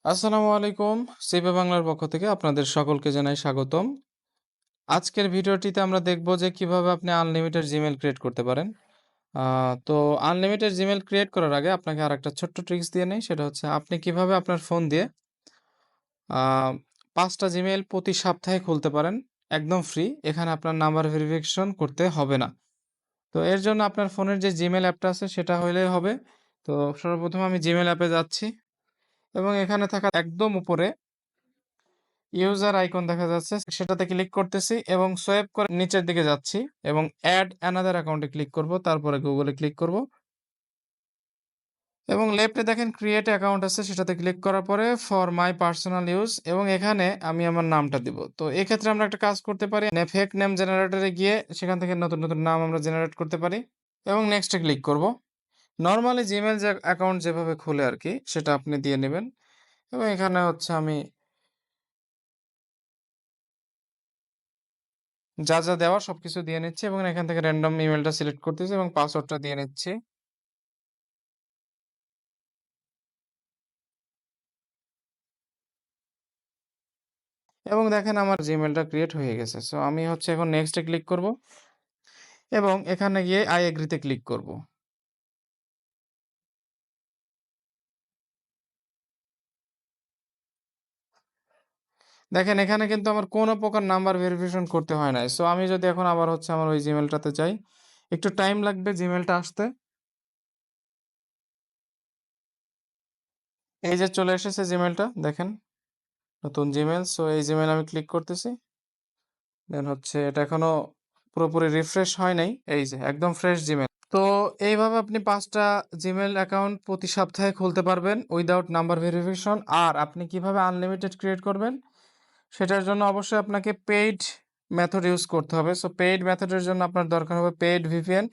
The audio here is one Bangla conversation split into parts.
আসসালামু আলাইকুম। সিপে বাংলার পক্ষ থেকে আপনাদের সকলকে জানাই স্বাগতম। আজকের ভিডিওটিতে আমরা দেখব যে কিভাবে আপনি আনলিমিটেড জিমেইল ক্রিয়েট করতে পারেন। তো আনলিমিটেড জিমেইল ক্রিয়েট করার আগে আপনাকে আরেকটা ছোট্ট ট্রিক্স দিয়ে নেই। সেটা হচ্ছে আপনি কিভাবে আপনার ফোন দিয়ে আ ৫ টা জিমেইল প্রতি সপ্তাহে খুলতে পারেন। একদম ফ্রি। এখানে আপনার নাম্বার ভেরিফিকেশন করতে হবে না। তো এর জন্য আপনার ফোনের যে জিমেইল অ্যাপটা আছে সেটা হইলেই হবে। তো সর্বপ্রথম আমি জিমেইল অ্যাপে যাচ্ছি এবং এখানে থাকা একদম উপরে ইউজার আইকন দেখা যাচ্ছে সেটাতে ক্লিক করতেছি এবং সোয়াইপ করে নিচের দিকে যাচ্ছি এবং অ্যাড অ্যানাদার অ্যাকাউন্টে ক্লিক করব, তারপরে গুগলে ক্লিক করব এবং লেফটে দেখেন ক্রিয়েট অ্যাকাউন্ট আছে সেটাতে ক্লিক করার পরে ফর মাই পার্সোনাল ইউজ এবং এখানে আমি আমার নামটা দিব। তো এক্ষেত্রে আমরা একটা কাজ করতে পারি, ফেক নেম জেনারেটরে গিয়ে সেখান থেকে নতুন নতুন নাম আমরা জেনারেট করতে পারি এবং নেক্সটে ক্লিক করব। নর্মালি জিমেল যে অ্যাকাউন্ট যেভাবে খুলে আর কি সেটা আপনি দিয়ে নেবেন এবং এখানে হচ্ছে আমি যা, যা দেওয়ার সবকিছু দিয়ে নিচ্ছি এবং এখান থেকে র‍্যান্ডম ইমেইলটা সিলেক্ট করতেছি এবং পাসওয়ার্ডটা দিয়ে নিচ্ছি। এবং দেখেন আমার জিমেইলটা ক্রিয়েট হয়ে গেছে। সো আমি হচ্ছে এখন নেক্সট এ ক্লিক করব এবং এখানে গিয়ে আই এগ্রি তে ক্লিক করব। দেখেন এখানে কিন্তু আমার কোনো প্রকার নাম্বার ভেরিফিকেশন করতে হয় নাই। সো আমি যদি এখন আবার হচ্ছে আমার ওই জিমেইলটাতে যাই, একটু টাইম লাগবে জিমেইলটা আসতে। এই যে চলে এসেছে জিমেইলটা দেখেন, নতুন জিমেইল। সো এই জিমেইল আমি ক্লিক করতেছি। দেন হচ্ছে এটা এখনো পুরোপুরি রিফ্রেশ হয় নাই। এই যে একদম ফ্রেশ জিমেইল। তো এইভাবে আপনি ৫ টা জিমেইল অ্যাকাউন্ট প্রতি সপ্তাহে খুলতে পারবেন উইথআউট নাম্বার ভেরিফিকেশন। আর আপনি কিভাবে আনলিমিটেড ক্রিয়েট করবেন সেটার জন্য অবশ্যই আপনাকে পেইড মেথড ইউজ করতে হবে। সো পেইড মেথডের জন্য আপনার দরকার হবে পেইড ভিপিএন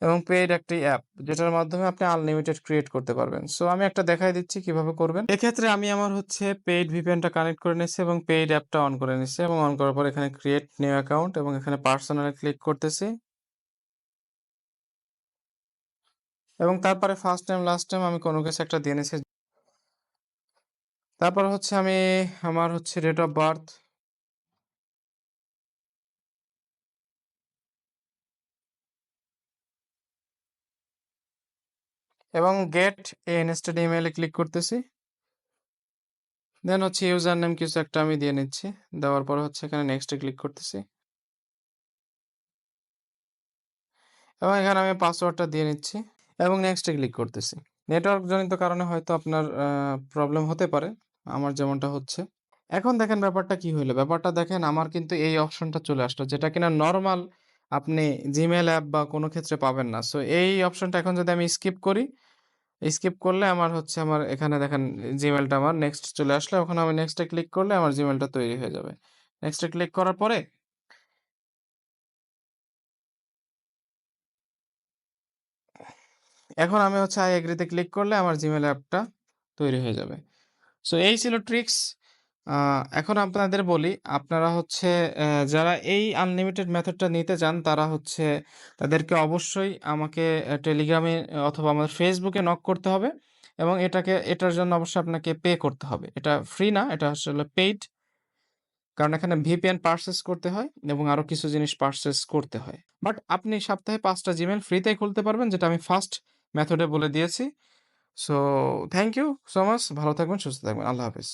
এবং পেইড একটি অ্যাপ যেটার মাধ্যমে আপনি আনলিমিটেড ক্রিয়েট করতে পারবেন। সো আমি একটা দেখাই দিচ্ছি কিভাবে করবেন। এক্ষেত্রে আমি আমার হচ্ছে পেইড ভিপিএনটা কানেক্ট করে নিচ্ছি এবং পেইড অ্যাপটা অন করে নিচ্ছি এবং অন করার পর এখানে ক্রিয়েট নিউ অ্যাকাউন্ট এবং এখানে পার্সোনালে ক্লিক করতেছি। এবং তারপরে ফার্স্ট টাইম লাস্ট টাইম আমি কোনো কিছু একটা দিয়ে নিছি। তারপর হচ্ছে আমি আমার হচ্ছে ডেট অফ বার্থ এবং গেট এ নেস্টেড ইমেইলে ক্লিক করতেছি। দেন হচ্ছে ইউজার নেম কিছু একটা আমি দিয়ে নিচ্ছি। দেওয়ার পর হচ্ছে এখানে নেক্সট এ ক্লিক করতেছি। এবং এখানে আমি পাসওয়ার্ডটা দিয়ে নিচ্ছি এবং নেক্সট এ ক্লিক করতেছি। নেটওয়ার্ক জনিত কারণে হয়তো আপনার প্রবলেম হতে পারে। আমার যেমনটা হচ্ছে। এখন দেখেন ব্যাপারটা কি হইলো? ব্যাপারটা দেখেন আমার কিন্তু এই অপশনটা চলে আসলো যেটা কিনা নরমাল আপনি Gmail অ্যাপ বা কোনো ক্ষেত্রে পাবেন না। সো এই অপশনটা এখন যদি আমি স্কিপ করি, স্কিপ করলে আমার হচ্ছে আমার এখানে দেখেন Gmailটা আমার নেক্সট চলে আসলো। এখন আমি নেক্সট এ ক্লিক করলে আমার Gmailটা তৈরি হয়ে যাবে। নেক্সট এ ক্লিক করার পরে এখন আমি হচ্ছে I agree তে ক্লিক করলে আমার Gmail অ্যাপটা তৈরি হয়ে যাবে। সো এই ছিল ট্রিক্স। আ এখন আপনাদের বলি, আপনারা হচ্ছে যারা এই আনলিমিটেড মেথডটা নিতে চান, তারা হচ্ছে তাদেরকে অবশ্যই আমাকে টেলিগ্রামে অথবা আমাদের ফেসবুকে নক করতে হবে এবং এটার জন্য অবশ্যই আপনাকে পে করতে হবে। এটা ফ্রি না, এটা আসলে পেইড। কারণ এখানে VPN পারচেজ করতে হয় এবং আরো কিছু জিনিস পারচেজ করতে হয়। বাট আপনি সপ্তাহে ৫ টা জিমেইল ফ্রিতেই খুলতে পারবেন, যেটা আমি ফার্স্ট মেথডে বলে দিয়েছি। So thank you so much. ভালো থাকবেন, সুস্থ থাকবেন। আল্লাহ হাফেজ।